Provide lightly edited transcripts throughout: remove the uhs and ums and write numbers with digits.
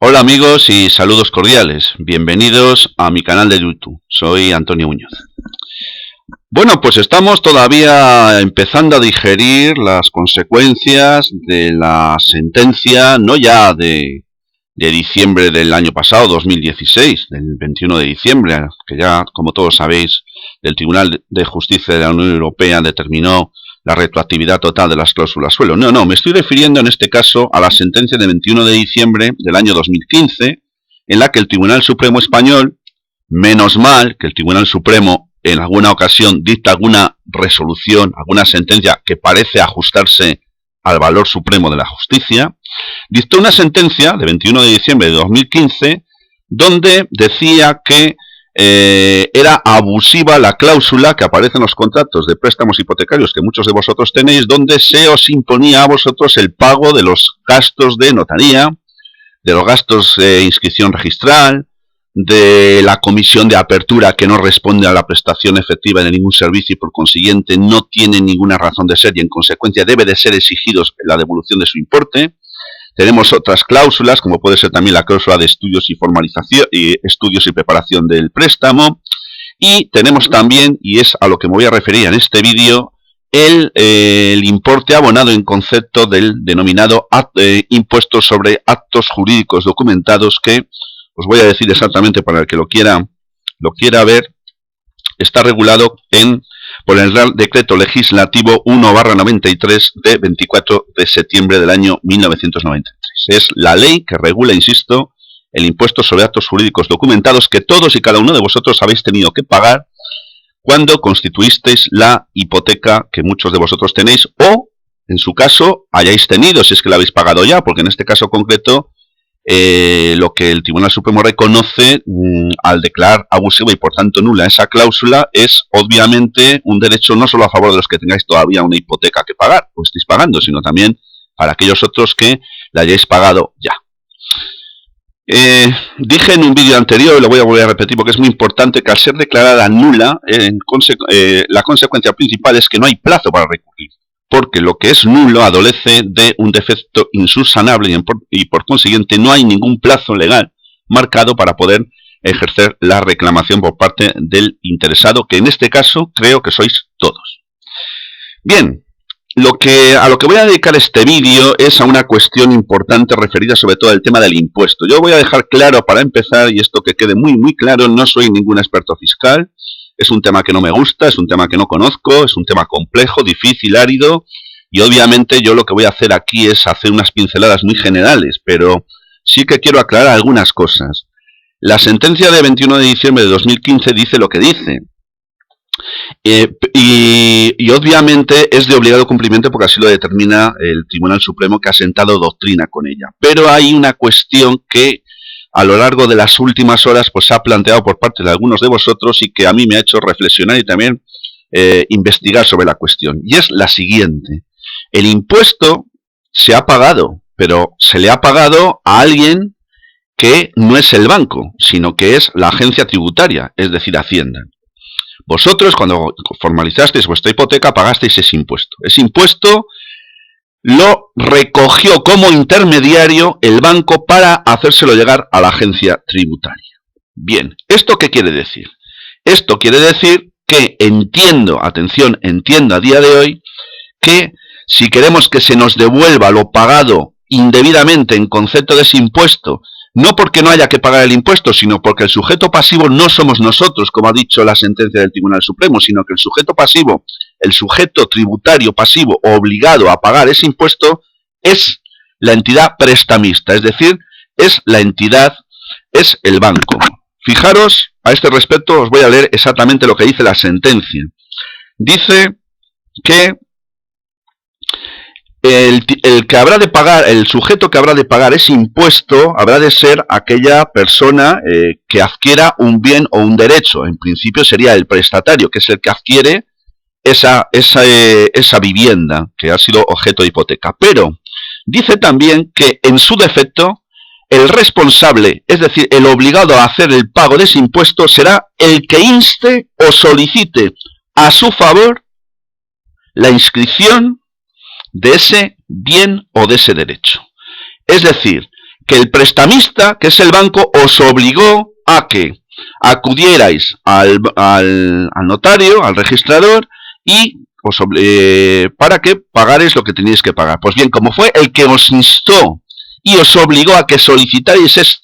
Hola amigos y saludos cordiales. Bienvenidos a mi canal de YouTube. Soy Antonio Muñoz. Bueno, pues estamos todavía empezando a digerir las consecuencias de la sentencia, no ya de diciembre del año pasado, 2016, del 21 de diciembre, que ya, como todos sabéis, el Tribunal de Justicia de la Unión Europea determinó la retroactividad total de las cláusulas suelo. No, me estoy refiriendo en este caso a la sentencia del 21 de diciembre del año 2015, en la que el Tribunal Supremo Español, menos mal que el Tribunal Supremo en alguna ocasión dicta alguna resolución, alguna sentencia que parece ajustarse al valor supremo de la justicia, dictó una sentencia de 21 de diciembre de 2015 donde decía que era abusiva la cláusula que aparece en los contratos de préstamos hipotecarios que muchos de vosotros tenéis, donde se os imponía a vosotros el pago de los gastos de notaría, de los gastos de inscripción registral, de la comisión de apertura que no responde a la prestación efectiva de ningún servicio y por consiguiente no tiene ninguna razón de ser y en consecuencia debe de ser exigidos la devolución de su importe. Tenemos otras cláusulas, como puede ser también la cláusula de estudios y formalización, estudios y preparación del préstamo. Y tenemos también, y es a lo que me voy a referir en este vídeo, el importe abonado en concepto del denominado impuesto sobre actos jurídicos documentados, que os voy a decir exactamente para el que lo quiera ver, está regulado por el Real Decreto Legislativo 1/93 de 24 de septiembre del año 1993. Es la ley que regula, insisto, el impuesto sobre actos jurídicos documentados que todos y cada uno de vosotros habéis tenido que pagar cuando constituisteis la hipoteca que muchos de vosotros tenéis o, en su caso, hayáis tenido, si es que la habéis pagado ya, porque en este caso concreto lo que el Tribunal Supremo reconoce al declarar abusiva y por tanto nula esa cláusula es obviamente un derecho no solo a favor de los que tengáis todavía una hipoteca que pagar o estéis pagando, sino también para aquellos otros que la hayáis pagado ya. Dije en un vídeo anterior, y lo voy a volver a repetir porque es muy importante, que al ser declarada nula, la consecuencia principal es que no hay plazo para recurrir, porque lo que es nulo adolece de un defecto insubsanable y por consiguiente no hay ningún plazo legal marcado para poder ejercer la reclamación por parte del interesado, que en este caso creo que sois todos. Bien, a lo que voy a dedicar este vídeo es a una cuestión importante referida sobre todo al tema del impuesto. Yo voy a dejar claro para empezar, y esto que quede muy claro, no soy ningún experto fiscal. Es un tema que no me gusta, es un tema que no conozco, es un tema complejo, difícil, árido, y obviamente yo lo que voy a hacer aquí es hacer unas pinceladas muy generales, pero sí que quiero aclarar algunas cosas. La sentencia de 21 de diciembre de 2015 dice lo que dice, y obviamente es de obligado cumplimiento porque así lo determina el Tribunal Supremo, que ha sentado doctrina con ella. Pero hay una cuestión que a lo largo de las últimas horas pues se ha planteado por parte de algunos de vosotros y que a mí me ha hecho reflexionar y también investigar sobre la cuestión. Y es la siguiente. El impuesto se ha pagado, pero se le ha pagado a alguien que no es el banco, sino que es la agencia tributaria, es decir, Hacienda. Vosotros, cuando formalizasteis vuestra hipoteca, pagasteis ese impuesto. Ese impuesto lo recogió como intermediario el banco para hacérselo llegar a la agencia tributaria. Bien, ¿esto qué quiere decir? Esto quiere decir que entiendo a día de hoy, que si queremos que se nos devuelva lo pagado indebidamente en concepto de ese impuesto, no porque no haya que pagar el impuesto, sino porque el sujeto pasivo no somos nosotros, como ha dicho la sentencia del Tribunal Supremo, sino que el sujeto pasivo, el sujeto tributario pasivo obligado a pagar ese impuesto es la entidad prestamista, es decir, es el banco. Fijaros, a este respecto os voy a leer exactamente lo que dice la sentencia. Dice que el sujeto que habrá de pagar ese impuesto habrá de ser aquella persona que adquiera un bien o un derecho. En principio sería el prestatario, que es el que adquiere esa vivienda que ha sido objeto de hipoteca. Pero dice también que en su defecto el responsable, es decir, el obligado a hacer el pago de ese impuesto, será el que inste o solicite a su favor la inscripción de ese bien o de ese derecho. Es decir, que el prestamista, que es el banco, os obligó a que acudierais al notario, al registrador, y para que pagarais lo que teníais que pagar. Pues bien, como fue el que os instó y os obligó a que solicitarais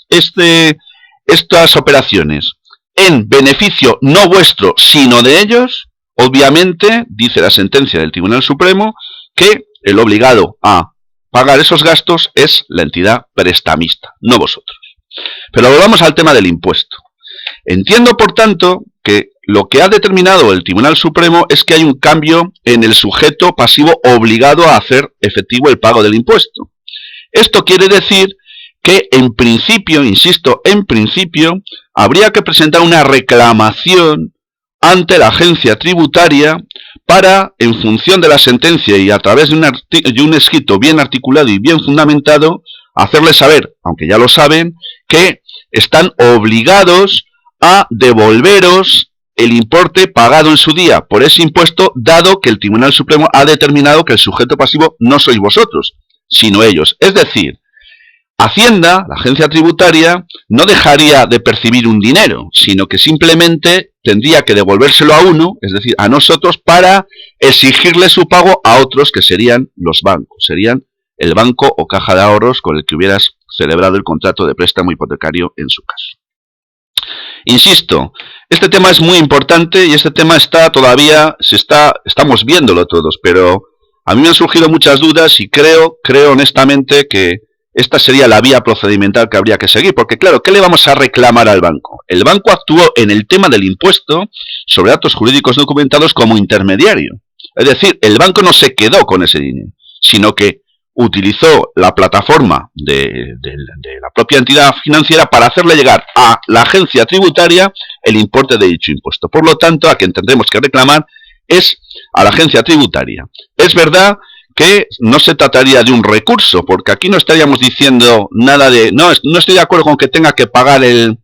estas operaciones en beneficio no vuestro, sino de ellos, obviamente, dice la sentencia del Tribunal Supremo, que el obligado a pagar esos gastos es la entidad prestamista, no vosotros. Pero volvamos al tema del impuesto. Entiendo, por tanto, que lo que ha determinado el Tribunal Supremo es que hay un cambio en el sujeto pasivo obligado a hacer efectivo el pago del impuesto. Esto quiere decir que en principio, insisto, en principio, habría que presentar una reclamación ante la agencia tributaria para, en función de la sentencia y a través de un escrito bien articulado y bien fundamentado, hacerles saber, aunque ya lo saben, que están obligados a devolveros el importe pagado en su día por ese impuesto, dado que el Tribunal Supremo ha determinado que el sujeto pasivo no sois vosotros, sino ellos. Es decir, Hacienda, la agencia tributaria, no dejaría de percibir un dinero, sino que simplemente tendría que devolvérselo a uno, es decir, a nosotros, para exigirle su pago a otros, que serían los bancos, serían el banco o caja de ahorros con el que hubieras celebrado el contrato de préstamo hipotecario en su caso. Insisto, este tema es muy importante y este tema estamos viéndolo todos, pero a mí me han surgido muchas dudas y creo honestamente que esta sería la vía procedimental que habría que seguir, porque claro, ¿qué le vamos a reclamar al banco? El banco actuó en el tema del impuesto sobre datos jurídicos documentados como intermediario. Es decir, el banco no se quedó con ese dinero, sino que utilizó la plataforma de la propia entidad financiera para hacerle llegar a la agencia tributaria el importe de dicho impuesto. Por lo tanto, a quien tendremos que reclamar es a la agencia tributaria. Es verdad que no se trataría de un recurso, porque aquí no estaríamos diciendo nada de no estoy de acuerdo con que tenga que pagar el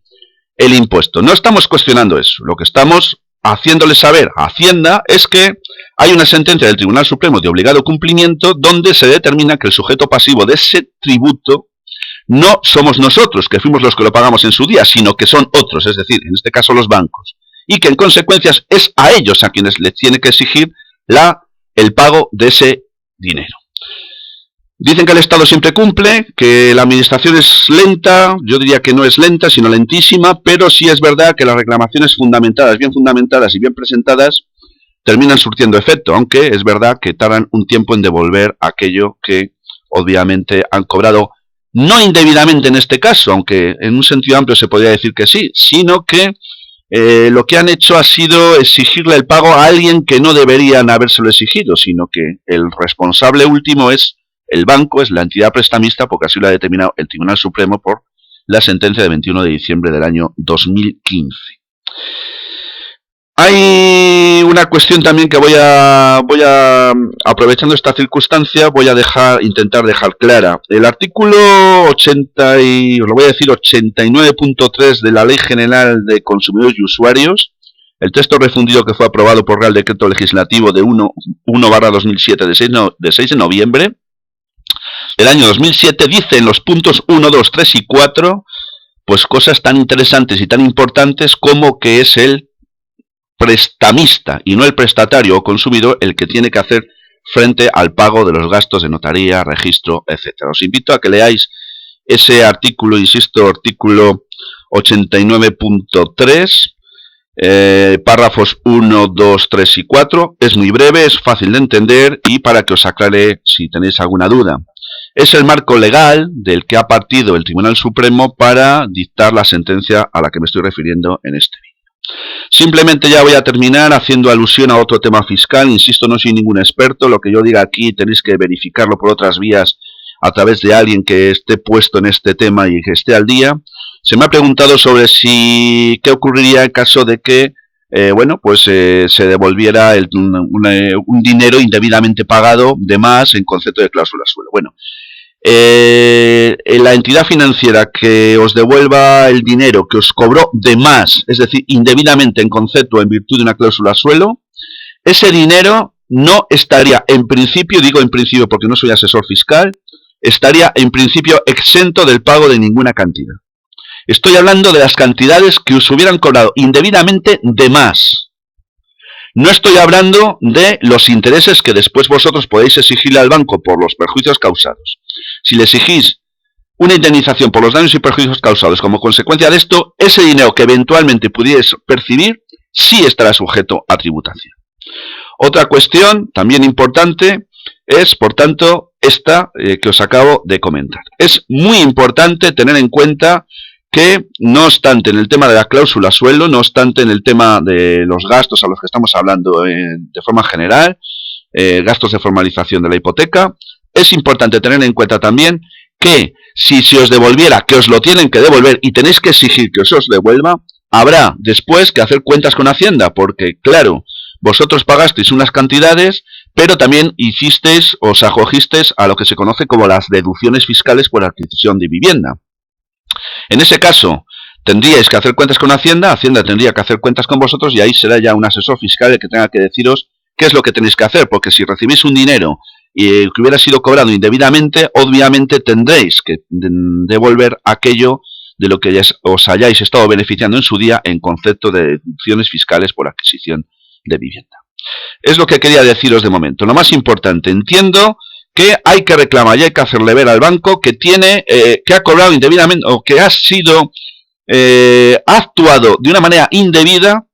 impuesto. No estamos cuestionando eso. Lo que estamos haciéndole saber a Hacienda es que hay una sentencia del Tribunal Supremo de obligado cumplimiento donde se determina que el sujeto pasivo de ese tributo no somos nosotros, que fuimos los que lo pagamos en su día, sino que son otros, es decir, en este caso los bancos, y que en consecuencia es a ellos a quienes les tiene que exigir el pago de ese dinero. Dicen que el Estado siempre cumple, que la administración es lenta. Yo diría que no es lenta, sino lentísima, pero sí es verdad que las reclamaciones bien fundamentadas y bien presentadas terminan surtiendo efecto, aunque es verdad que tardan un tiempo en devolver aquello que obviamente han cobrado, no indebidamente en este caso, aunque en un sentido amplio se podría decir que sí, sino que lo que han hecho ha sido exigirle el pago a alguien que no deberían habérselo exigido, sino que el responsable último es el banco, es la entidad prestamista, porque así lo ha determinado el Tribunal Supremo por la sentencia de 21 de diciembre del año 2015. Hay una cuestión también que voy a aprovechando esta circunstancia, voy a intentar dejar clara. El artículo 89.3 de la Ley General de Consumidores y Usuarios, el texto refundido que fue aprobado por Real Decreto Legislativo de 1/2007 de 6 de noviembre del año 2007, dice en los puntos 1, 2, 3 y 4, pues cosas tan interesantes y tan importantes como que es el prestamista y no el prestatario o consumidor el que tiene que hacer frente al pago de los gastos de notaría, registro, etcétera. Os invito a que leáis ese artículo, insisto, artículo 89.3, párrafos 1, 2, 3 y 4. Es muy breve, es fácil de entender y para que os aclare si tenéis alguna duda. Es el marco legal del que ha partido el Tribunal Supremo para dictar la sentencia a la que me estoy refiriendo en este vídeo. Simplemente ya voy a terminar haciendo alusión a otro tema fiscal. Insisto, no soy ningún experto. Lo que yo diga aquí tenéis que verificarlo por otras vías a través de alguien que esté puesto en este tema y que esté al día. Se me ha preguntado sobre qué ocurriría en caso de que se devolviera un dinero indebidamente pagado de más en concepto de cláusula suelo. Bueno, la entidad financiera que os devuelva el dinero que os cobró de más, es decir, indebidamente en concepto en virtud de una cláusula suelo, ese dinero no estaría en principio, digo en principio porque no soy asesor fiscal, estaría en principio exento del pago de ninguna cantidad. Estoy hablando de las cantidades que os hubieran cobrado indebidamente de más. No estoy hablando de los intereses que después vosotros podéis exigirle al banco por los perjuicios causados. Si le exigís una indemnización por los daños y perjuicios causados como consecuencia de esto, ese dinero que eventualmente pudierais percibir sí estará sujeto a tributación. Otra cuestión también importante es, por tanto, esta que os acabo de comentar. Es muy importante tener en cuenta que, no obstante en el tema de la cláusula suelo, no obstante en el tema de los gastos a los que estamos hablando de forma general, gastos de formalización de la hipoteca, es importante tener en cuenta también que si se os devolviera, que os lo tienen que devolver y tenéis que exigir que os devuelva, habrá después que hacer cuentas con Hacienda, porque claro, vosotros pagasteis unas cantidades, pero también hicisteis, os acogisteis a lo que se conoce como las deducciones fiscales por adquisición de vivienda. En ese caso, tendríais que hacer cuentas con Hacienda, Hacienda tendría que hacer cuentas con vosotros y ahí será ya un asesor fiscal el que tenga que deciros qué es lo que tenéis que hacer, porque si recibís un dinero y que hubiera sido cobrado indebidamente, obviamente tendréis que devolver aquello de lo que os hayáis estado beneficiando en su día en concepto de deducciones fiscales por adquisición de vivienda. Es lo que quería deciros de momento. Lo más importante, entiendo que hay que reclamar y hay que hacerle ver al banco que tiene, que ha cobrado indebidamente o que ha sido, ha actuado de una manera indebida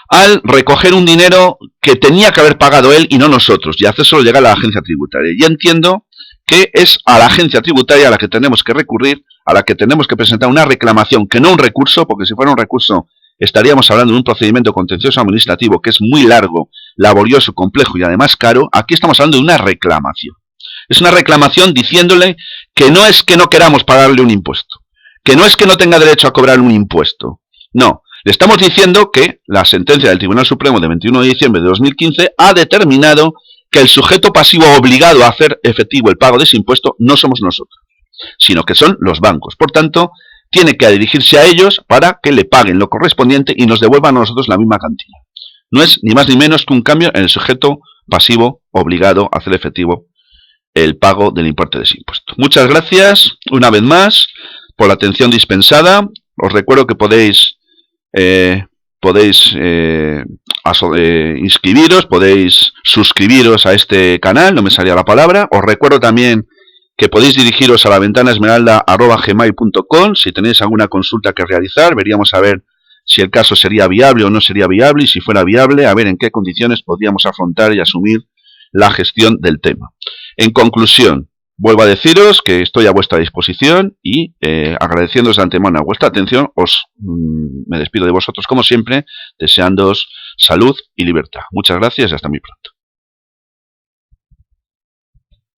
al recoger un dinero que tenía que haber pagado él y no nosotros, y hacérselo llegar a la agencia tributaria. Y entiendo que es a la agencia tributaria a la que tenemos que recurrir, a la que tenemos que presentar una reclamación, que no un recurso, porque si fuera un recurso estaríamos hablando de un procedimiento contencioso administrativo que es muy largo, laborioso, complejo y además caro. Aquí estamos hablando de una reclamación. Es una reclamación diciéndole que no es que no queramos pagarle un impuesto, que no es que no tenga derecho a cobrar un impuesto. No, le estamos diciendo que la sentencia del Tribunal Supremo de 21 de diciembre de 2015 ha determinado que el sujeto pasivo obligado a hacer efectivo el pago de ese impuesto no somos nosotros, sino que son los bancos. Por tanto, tiene que dirigirse a ellos para que le paguen lo correspondiente y nos devuelvan a nosotros la misma cantidad. No es ni más ni menos que un cambio en el sujeto pasivo obligado a hacer efectivo el pago del importe de ese impuesto. Muchas gracias una vez más por la atención dispensada. Os recuerdo que podéis inscribiros, podéis suscribiros a este canal, no me salía la palabra. Os recuerdo también que podéis dirigiros a la ventana esmeralda@gmail.com si tenéis alguna consulta que realizar. Veríamos a ver si el caso sería viable o no sería viable, y si fuera viable, a ver en qué condiciones podríamos afrontar y asumir la gestión del tema. En conclusión, vuelvo a deciros que estoy a vuestra disposición y agradeciéndoos de antemano a vuestra atención, me despido de vosotros como siempre, deseándoos salud y libertad. Muchas gracias y hasta muy pronto.